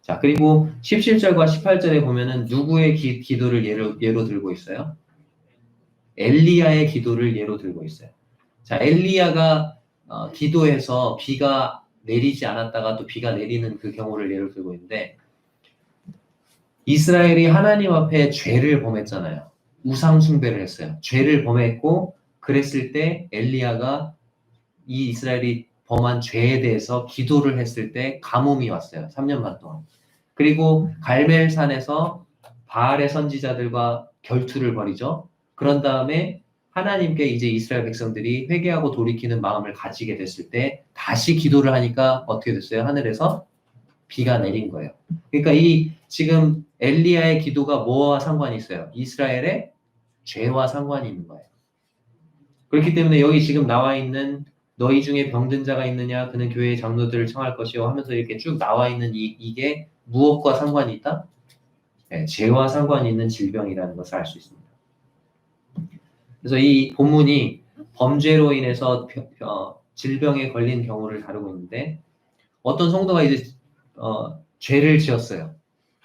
자, 그리고 17절과 18절에 보면은 누구의 기도를 예로 들고 있어요? 엘리야의 기도를 예로 들고 있어요. 자, 엘리야가 기도해서 비가 내리지 않았다가 또 비가 내리는 그 경우를 예로 들고 있는데 이스라엘이 하나님 앞에 죄를 범했잖아요. 우상 숭배를 했어요. 죄를 범했고 그랬을 때 엘리야가 이 이스라엘이 범한 죄에 대해서 기도를 했을 때 가뭄이 왔어요. 3년 반 동안. 그리고 갈멜산에서 바알의 선지자들과 결투를 벌이죠. 그런 다음에 하나님께 이제 이스라엘 백성들이 회개하고 돌이키는 마음을 가지게 됐을 때 다시 기도를 하니까 어떻게 됐어요? 하늘에서 비가 내린 거예요. 그러니까 이 지금 엘리야의 기도가 뭐와 상관이 있어요? 이스라엘의 죄와 상관이 있는 거예요. 그렇기 때문에 여기 지금 나와 있는 너희 중에 병든 자가 있느냐? 그는 교회의 장로들을 청할 것이요 하면서 이렇게 쭉 나와 있는 이게 무엇과 상관이 있다? 네, 죄와 상관이 있는 질병이라는 것을 알 수 있습니다. 그래서 이 본문이 범죄로 인해서 질병에 걸린 경우를 다루고 있는데 어떤 성도가 이제 죄를 지었어요.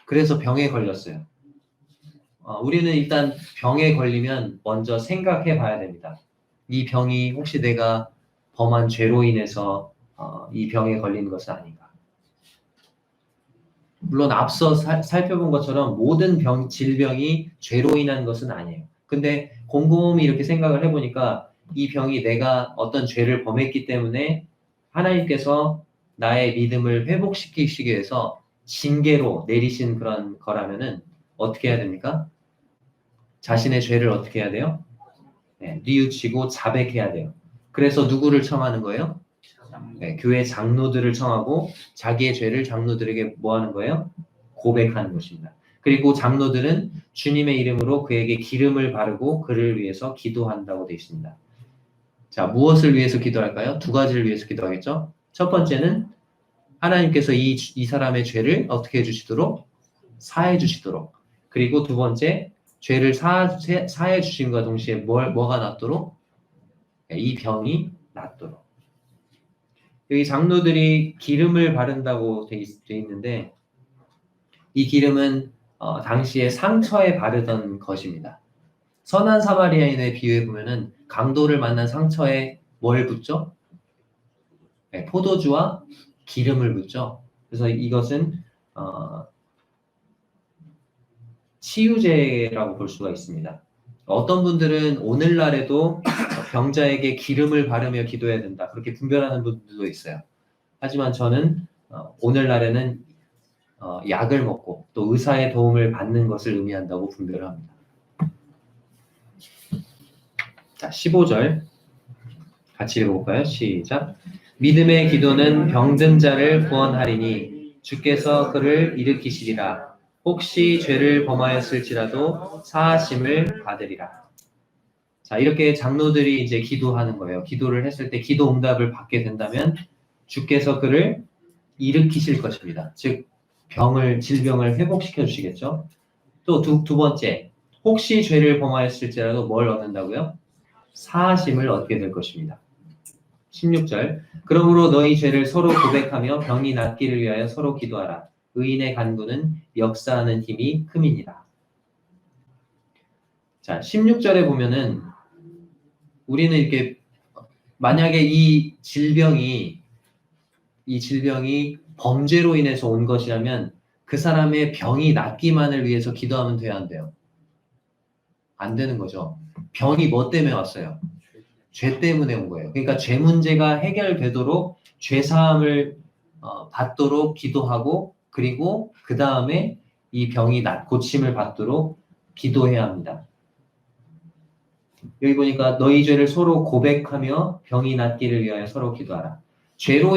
그래서 병에 걸렸어요. 우리는 일단 병에 걸리면 먼저 생각해 봐야 됩니다. 이 병이 혹시 내가 범한 죄로 인해서 이 병에 걸린 것은 아닌가. 물론 앞서 살펴본 것처럼 모든 질병이 죄로 인한 것은 아니에요. 근데 곰곰이 이렇게 생각을 해보니까 이 병이 내가 어떤 죄를 범했기 때문에 하나님께서 나의 믿음을 회복시키시기 위해서 징계로 내리신 그런 거라면은 어떻게 해야 됩니까? 자신의 죄를 어떻게 해야 돼요? 네, 뉘우치고 자백해야 돼요. 그래서 누구를 청하는 거예요? 네, 교회 장로들을 청하고 자기의 죄를 장로들에게 뭐 하는 거예요? 고백하는 것입니다. 그리고 장로들은 주님의 이름으로 그에게 기름을 바르고 그를 위해서 기도한다고 되어 있습니다. 자, 무엇을 위해서 기도할까요? 두 가지를 위해서 기도하겠죠? 첫 번째는 하나님께서 이 사람의 죄를 어떻게 해주시도록? 사해 주시도록. 그리고 두 번째, 죄를 사해 주심과 동시에 뭐가 낫도록? 이 병이 낫도록. 여기 장로들이 기름을 바른다고 돼 있는데 이 기름은 당시에 상처에 바르던 것입니다. 선한 사마리아인의 비유에 보면은 강도를 만난 상처에 뭘 붓죠? 네, 포도주와 기름을 붓죠. 그래서 이것은 치유제라고 볼 수가 있습니다. 어떤 분들은 오늘날에도 병자에게 기름을 바르며 기도해야 된다. 그렇게 분별하는 분들도 있어요. 하지만 저는 오늘날에는 약을 먹고 또 의사의 도움을 받는 것을 의미한다고 분별을 합니다. 자, 15절 같이 읽어볼까요? 시작. 믿음의 기도는 병든 자를 구원하리니 주께서 그를 일으키시리라. 혹시 죄를 범하였을지라도 사하심을 받으리라. 자, 이렇게 장로들이 이제 기도하는 거예요. 기도를 했을 때 기도 응답을 받게 된다면 주께서 그를 일으키실 것입니다. 즉 질병을 회복시켜 주시겠죠. 또 두 번째, 혹시 죄를 범하였을지라도 뭘 얻는다고요? 사하심을 얻게 될 것입니다. 16절. 그러므로 너희 죄를 서로 고백하며 병이 낫기를 위하여 서로 기도하라. 의인의 간구는 역사하는 힘이 큼이니라. 자, 16절에 보면은 우리는 이렇게 만약에 이 질병이 범죄로 인해서 온 것이라면 그 사람의 병이 낫기만을 위해서 기도하면 돼야 안 돼요? 안 되는 거죠. 병이 뭐 때문에 왔어요? 죄 때문에 온 거예요. 그러니까 죄 문제가 해결되도록 죄 사함을 받도록 기도하고 그리고 그 다음에 이 병이 고침을 받도록 기도해야 합니다. 여기 보니까 너희 죄를 서로 고백하며 병이 낫기를 위하여 서로 기도하라. 죄로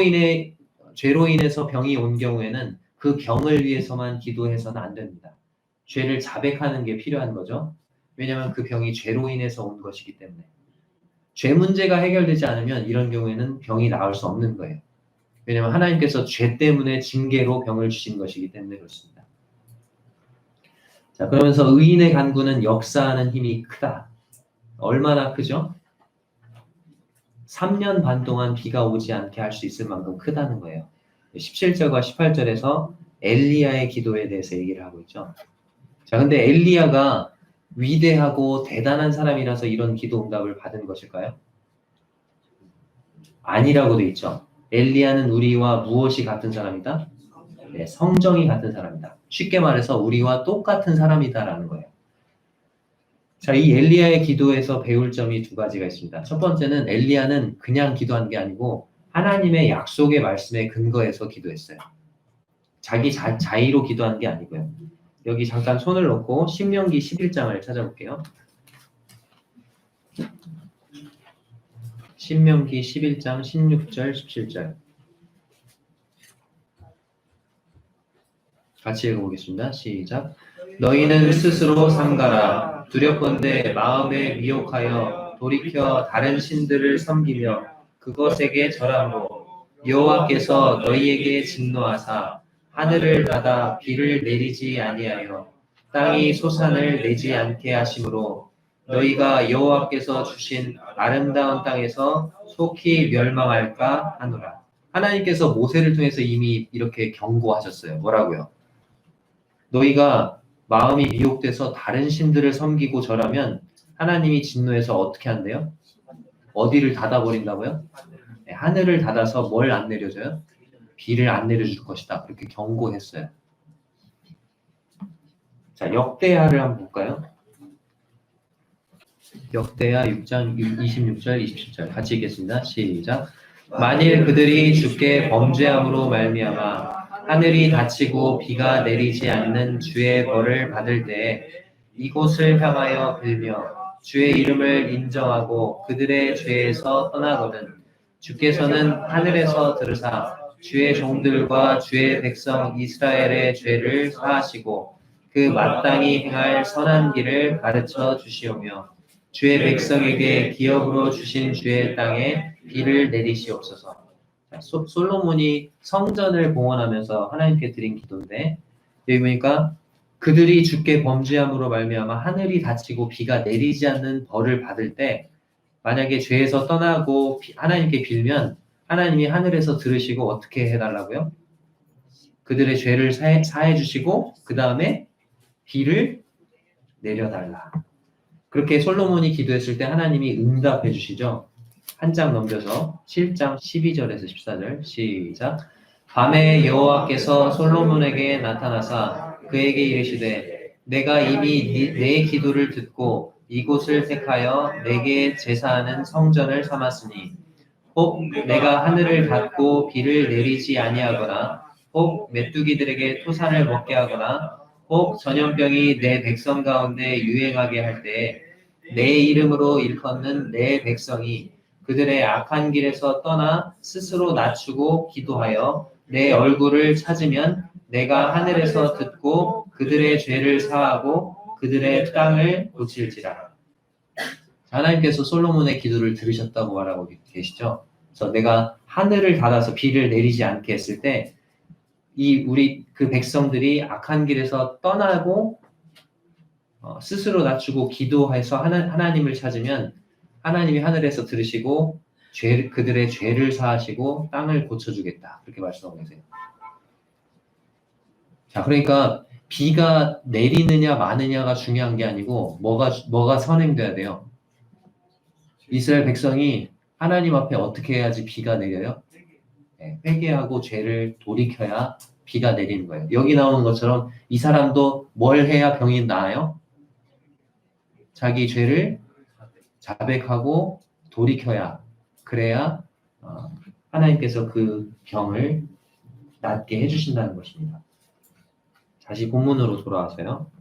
인해서 병이 온 경우에는 그 병을 위해서만 기도해서는 안 됩니다. 죄를 자백하는 게 필요한 거죠. 왜냐하면 그 병이 죄로 인해서 온 것이기 때문에. 죄 문제가 해결되지 않으면 이런 경우에는 병이 나을 수 없는 거예요. 왜냐하면 하나님께서 죄 때문에 징계로 병을 주신 것이기 때문에 그렇습니다. 자, 그러면서 의인의 간구는 역사하는 힘이 크다. 얼마나 크죠? 3년 반 동안 비가 오지 않게 할 수 있을 만큼 크다는 거예요. 17절과 18절에서 엘리야의 기도에 대해서 얘기를 하고 있죠. 자, 근데 엘리야가 위대하고 대단한 사람이라서 이런 기도 응답을 받은 것일까요? 아니라고 돼 있죠. 엘리야는 우리와 무엇이 같은 사람이다? 네, 성정이 같은 사람이다. 쉽게 말해서 우리와 똑같은 사람이다라는 거예요. 자, 이 엘리야의 기도에서 배울 점이 두 가지가 있습니다. 첫 번째는 엘리야는 그냥 기도한 게 아니고 하나님의 약속의 말씀에 근거해서 기도했어요. 자기 자의로 기도한 게 아니고요. 여기 잠깐 손을 놓고 신명기 11장을 찾아볼게요. 신명기 11장 16절 17절 같이 읽어보겠습니다. 시작. 너희는 스스로 삼가라. 두렵건대 마음에 미혹하여 돌이켜 다른 신들을 섬기며 그것에게 절함으로 여호와께서 너희에게 진노하사 하늘을 닫아 비를 내리지 아니하여 땅이 소산을 내지 않게 하심으로 너희가 여호와께서 주신 아름다운 땅에서 속히 멸망할까 하노라. 하나님께서 모세를 통해서 이미 이렇게 경고하셨어요. 뭐라고요? 너희가 마음이 미혹돼서 다른 신들을 섬기고 절하면 하나님이 진노해서 어떻게 한대요? 어디를 닫아버린다고요? 네, 하늘을 닫아서 뭘 안 내려줘요? 비를 안 내려줄 것이다. 그렇게 경고했어요. 자, 역대하를 한번 볼까요? 역대하 6장 26절 27절 같이 읽겠습니다. 시작. 만일 그들이 주께 범죄함으로 말미암아 하늘이 닫히고 비가 내리지 않는 주의 벌을 받을 때에 이곳을 향하여 빌며 주의 이름을 인정하고 그들의 죄에서 떠나거든 주께서는 하늘에서 들으사 주의 종들과 주의 백성 이스라엘의 죄를 사하시고 그 마땅히 행할 선한 길을 가르쳐 주시오며 주의 백성에게 기업으로 주신 주의 땅에 비를 내리시옵소서. 솔로몬이 성전을 봉헌하면서 하나님께 드린 기도인데 여기 보니까 그들이 주께 범죄함으로 말미암아 하늘이 닫히고 비가 내리지 않는 벌을 받을 때 만약에 죄에서 떠나고 하나님께 빌면 하나님이 하늘에서 들으시고 어떻게 해달라고요? 그들의 죄를 사해 주시고 그 다음에 비를 내려달라. 그렇게 솔로몬이 기도했을 때 하나님이 응답해 주시죠. 한 장 넘겨서 7장 12절에서 14절 시작. 밤에 여호와께서 솔로몬에게 나타나사 그에게 이르시되 내가 이미 내 기도를 듣고 이곳을 택하여 내게 제사하는 성전을 삼았으니 혹 내가 하늘을 닫고 비를 내리지 아니하거나 혹 메뚜기들에게 토산을 먹게 하거나 혹 전염병이 내 백성 가운데 유행하게 할 때에 내 이름으로 일컫는 내 백성이 그들의 악한 길에서 떠나 스스로 낮추고 기도하여 내 얼굴을 찾으면 내가 하늘에서 듣고 그들의 죄를 사하고 그들의 땅을 고칠지라. 하나님께서 솔로몬의 기도를 들으셨다고 말하고 계시죠. 그래서 내가 하늘을 닫아서 비를 내리지 않게 했을 때 우리 그 백성들이 악한 길에서 떠나고 스스로 낮추고 기도해서 하나님을 찾으면 하나님이 하늘에서 들으시고 그들의 죄를 사하시고 땅을 고쳐주겠다. 그렇게 말씀하고 계세요. 자, 그러니까 비가 내리느냐 마느냐가 중요한 게 아니고 뭐가 선행돼야 돼요. 이스라엘 백성이 하나님 앞에 어떻게 해야지 비가 내려요? 네, 회개하고 죄를 돌이켜야 비가 내리는 거예요. 여기 나오는 것처럼 이 사람도 뭘 해야 병이 나아요? 자기 죄를 자백하고 돌이켜야, 그래야 하나님께서 그 병을 낫게 해주신다는 것입니다. 다시 본문으로 돌아와서요.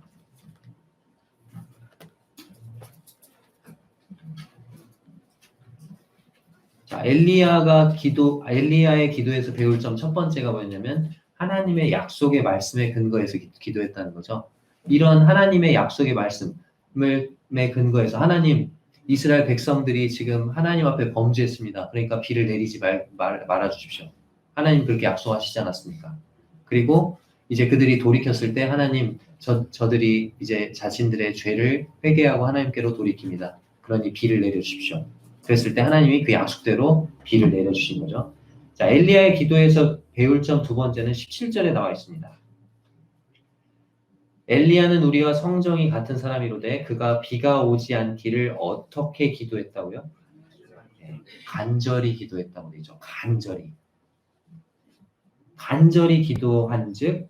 자, 엘리야의 기도에서 배울 점 첫 번째가 뭐였냐면 하나님의 약속의 말씀에 근거해서 기도했다는 거죠. 이런 하나님의 약속의 말씀에 근거해서 하나님, 이스라엘 백성들이 지금 하나님 앞에 범죄했습니다. 그러니까 비를 내리지 말아 주십시오. 하나님 그렇게 약속하시지 않았습니까? 그리고 이제 그들이 돌이켰을 때 하나님, 저들이 이제 자신들의 죄를 회개하고 하나님께로 돌이킵니다. 그러니 비를 내려주십시오. 그랬을 때 하나님이 그 약속대로 비를 내려주신 거죠. 자, 엘리야의 기도에서 배울 점 두 번째는 17절에 나와 있습니다. 엘리야는 우리와 성정이 같은 사람이로되 그가 비가 오지 않기를 어떻게 기도했다고요? 네, 간절히 기도했다고 되죠. 간절히 기도한 즉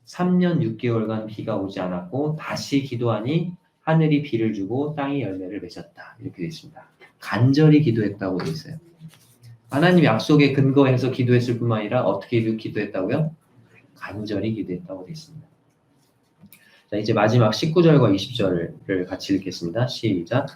3년 6개월간 비가 오지 않았고 다시 기도하니 하늘이 비를 주고 땅이 열매를 맺었다. 이렇게 되어 있습니다. 간절히 기도했다고 되어 있어요. 하나님 약속에 근거해서 기도했을 뿐만 아니라 어떻게 기도했다고요? 간절히 기도했다고 되어 있습니다. 자, 이제 마지막 19절과 20절을 같이 읽겠습니다. 시작.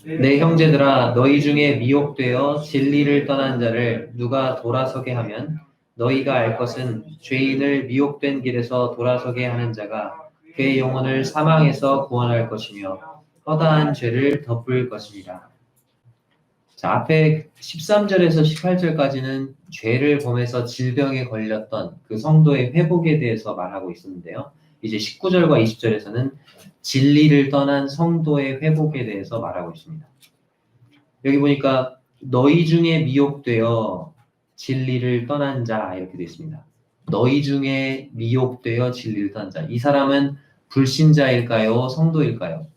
내 형제들아, 너희 중에 미혹되어 진리를 떠난 자를 누가 돌아서게 하면 너희가 알 것은 죄인을 미혹된 길에서 돌아서게 하는 자가 그의 영혼을 사망에서 구원할 것이며 허다한 죄를 덮을 것입니다. 자, 앞에 13절에서 18절까지는 죄를 범해서 질병에 걸렸던 그 성도의 회복에 대해서 말하고 있었는데요. 이제 19절과 20절에서는 진리를 떠난 성도의 회복에 대해서 말하고 있습니다. 여기 보니까 너희 중에 미혹되어 진리를 떠난 자 이렇게 되어 있습니다. 너희 중에 미혹되어 진리를 떠난 자. 이 사람은 불신자일까요? 성도일까요?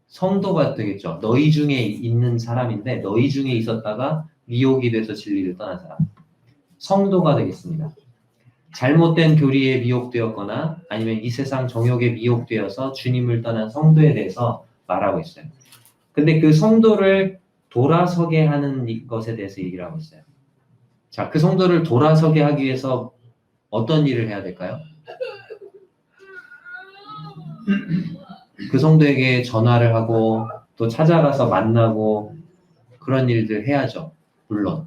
성도가 되겠죠. 너희 중에 있는 사람인데 너희 중에 있었다가 미혹이 돼서 진리를 떠난 사람. 성도가 되겠습니다. 잘못된 교리에 미혹되었거나 아니면 이 세상 정욕에 미혹되어서 주님을 떠난 성도에 대해서 말하고 있어요. 근데 그 성도를 돌아서게 하는 것에 대해서 얘기를 하고 있어요. 자, 그 성도를 돌아서게 하기 위해서 어떤 일을 해야 될까요? 그 성도에게 전화를 하고 또 찾아가서 만나고 그런 일들 해야죠. 물론.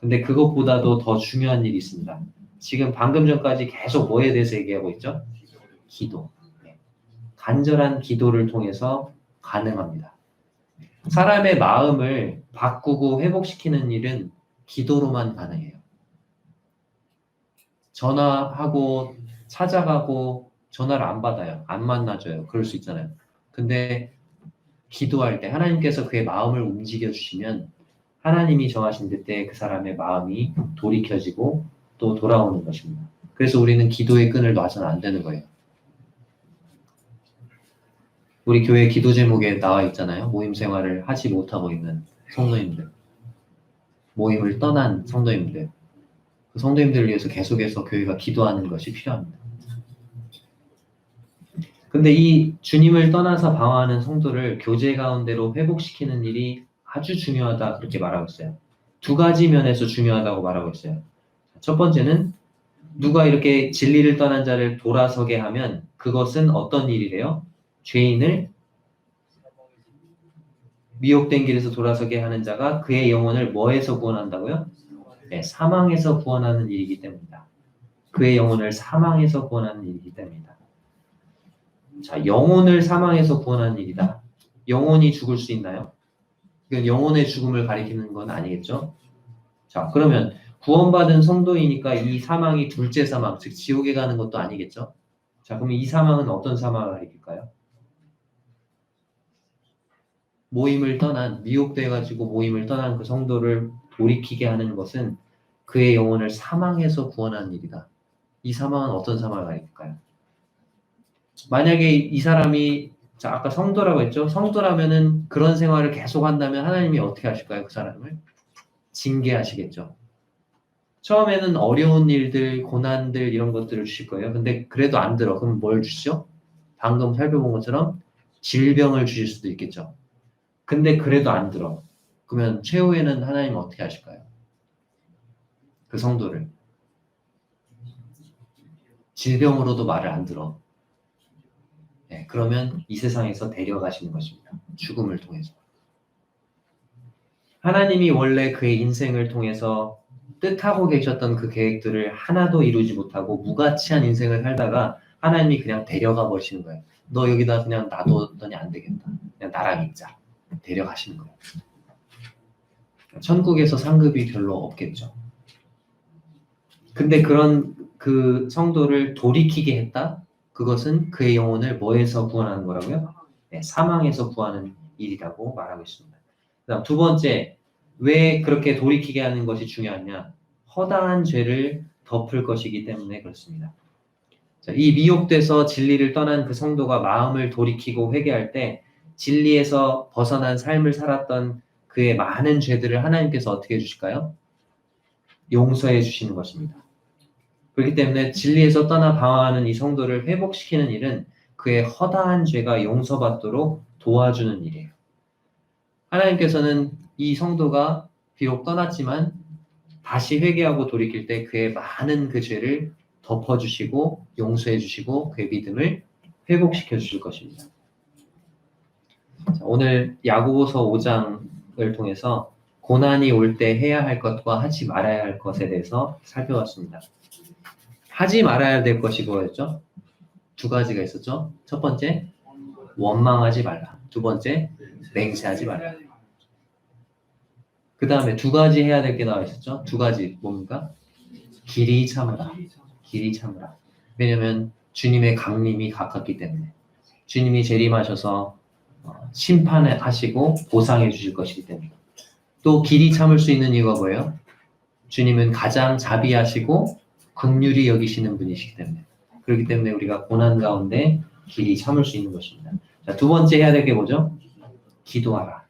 근데 그것보다도 더 중요한 일이 있습니다. 지금 방금 전까지 계속 뭐에 대해서 얘기하고 있죠? 기도. 네. 간절한 기도를 통해서 가능합니다. 사람의 마음을 바꾸고 회복시키는 일은 기도로만 가능해요. 전화하고 찾아가고 전화를 안 받아요. 안 만나줘요. 그럴 수 있잖아요. 근데 기도할 때 하나님께서 그의 마음을 움직여 주시면 하나님이 정하신 그때 그 사람의 마음이 돌이켜지고 또 돌아오는 것입니다. 그래서 우리는 기도의 끈을 놔서는 안 되는 거예요. 우리 교회 기도 제목에 나와 있잖아요. 모임 생활을 하지 못하고 있는 성도님들. 모임을 떠난 성도님들. 그 성도님들을 위해서 계속해서 교회가 기도하는 것이 필요합니다. 근데 이 주님을 떠나서 방황하는 성도를 교제 가운데로 회복시키는 일이 아주 중요하다 그렇게 말하고 있어요. 두 가지 면에서 중요하다고 말하고 있어요. 첫 번째는 누가 이렇게 진리를 떠난 자를 돌아서게 하면 그것은 어떤 일이래요? 죄인을 미혹된 길에서 돌아서게 하는 자가 그의 영혼을 뭐에서 구원한다고요? 네, 사망에서 구원하는 일이기 때문이다. 그의 영혼을 사망에서 구원하는 일이기 때문이다. 자, 영혼을 사망에서 구원하는 일이다. 영혼이 죽을 수 있나요? 이건 영혼의 죽음을 가리키는 건 아니겠죠? 자, 그러면 구원받은 성도이니까 이 사망이 둘째 사망, 즉 지옥에 가는 것도 아니겠죠? 자, 그럼 이 사망은 어떤 사망을 가리킬까요? 모임을 떠난 미혹돼 가지고 모임을 떠난 그 성도를 돌이키게 하는 것은 그의 영혼을 사망에서 구원하는 일이다. 이 사망은 어떤 사망일까요? 만약에 이 사람이 자, 아까 성도라고 했죠. 성도라면은 그런 생활을 계속 한다면 하나님이 어떻게 하실까요? 그 사람을 징계하시겠죠. 처음에는 어려운 일들, 고난들 이런 것들을 주실 거예요. 근데 그래도 안 들어. 그럼 뭘 주시죠? 방금 살펴본 것처럼 질병을 주실 수도 있겠죠. 근데 그래도 안 들어. 그러면 최후에는 하나님은 어떻게 하실까요? 그 성도를 질병으로도 말을 안 들어. 네, 그러면 이 세상에서 데려가시는 것입니다. 죽음을 통해서. 하나님이 원래 그의 인생을 통해서 뜻하고 계셨던 그 계획들을 하나도 이루지 못하고 무가치한 인생을 살다가 하나님이 그냥 데려가 버리시는 거예요. 너 여기다 그냥 놔뒀더니 안 되겠다. 그냥 나랑 있자. 데려가시는 거예요. 천국에서 상급이 별로 없겠죠. 근데 그런 그 성도를 돌이키게 했다? 그것은 그의 영혼을 뭐에서 구원하는 거라고요? 네, 사망에서 구하는 일이라고 말하고 있습니다. 그다음 두 번째, 왜 그렇게 돌이키게 하는 것이 중요하냐? 허다한 죄를 덮을 것이기 때문에 그렇습니다. 자, 이 미혹돼서 진리를 떠난 그 성도가 마음을 돌이키고 회개할 때 진리에서 벗어난 삶을 살았던 그의 많은 죄들을 하나님께서 어떻게 해주실까요? 용서해 주시는 것입니다. 그렇기 때문에 진리에서 떠나 방황하는 이 성도를 회복시키는 일은 그의 허다한 죄가 용서받도록 도와주는 일이에요. 하나님께서는 이 성도가 비록 떠났지만 다시 회개하고 돌이킬 때 그의 많은 그 죄를 덮어주시고 용서해주시고 그의 믿음을 회복시켜 주실 것입니다. 자, 오늘 야고보서 5장을 통해서 고난이 올 때 해야 할 것과 하지 말아야 할 것에 대해서 살펴봤습니다. 하지 말아야 될 것이 뭐였죠? 두 가지가 있었죠. 첫 번째, 원망하지 말라. 두 번째, 맹세하지 말라. 그 다음에 두 가지 해야 될 게 나와 있었죠. 두 가지 뭡니까? 길이 참으라. 길이 참으라. 왜냐하면 주님의 강림이 가깝기 때문에 주님이 재림하셔서 심판을 하시고 보상해 주실 것이기 때문에 또 길이 참을 수 있는 이유가 뭐예요? 주님은 가장 자비하시고 긍휼히 여기시는 분이시기 때문에 그렇기 때문에 우리가 고난 가운데 길이 참을 수 있는 것입니다. 자, 두 번째 해야 될 게 뭐죠? 기도하라.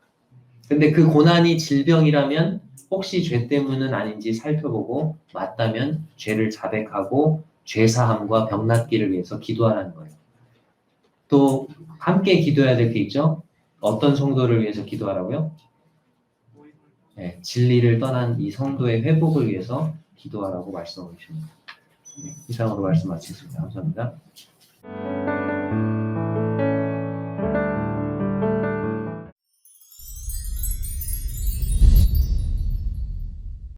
근데 그 고난이 질병이라면 혹시 죄 때문은 아닌지 살펴보고 맞다면 죄를 자백하고 죄사함과 병낫기를 위해서 기도하라는 거예요. 또 함께 기도해야 될 게 있죠. 어떤 성도를 위해서 기도하라고요? 네, 진리를 떠난 이 성도의 회복을 위해서 기도하라고 말씀하고 계십니다. 이상으로 말씀 마치겠습니다. 감사합니다.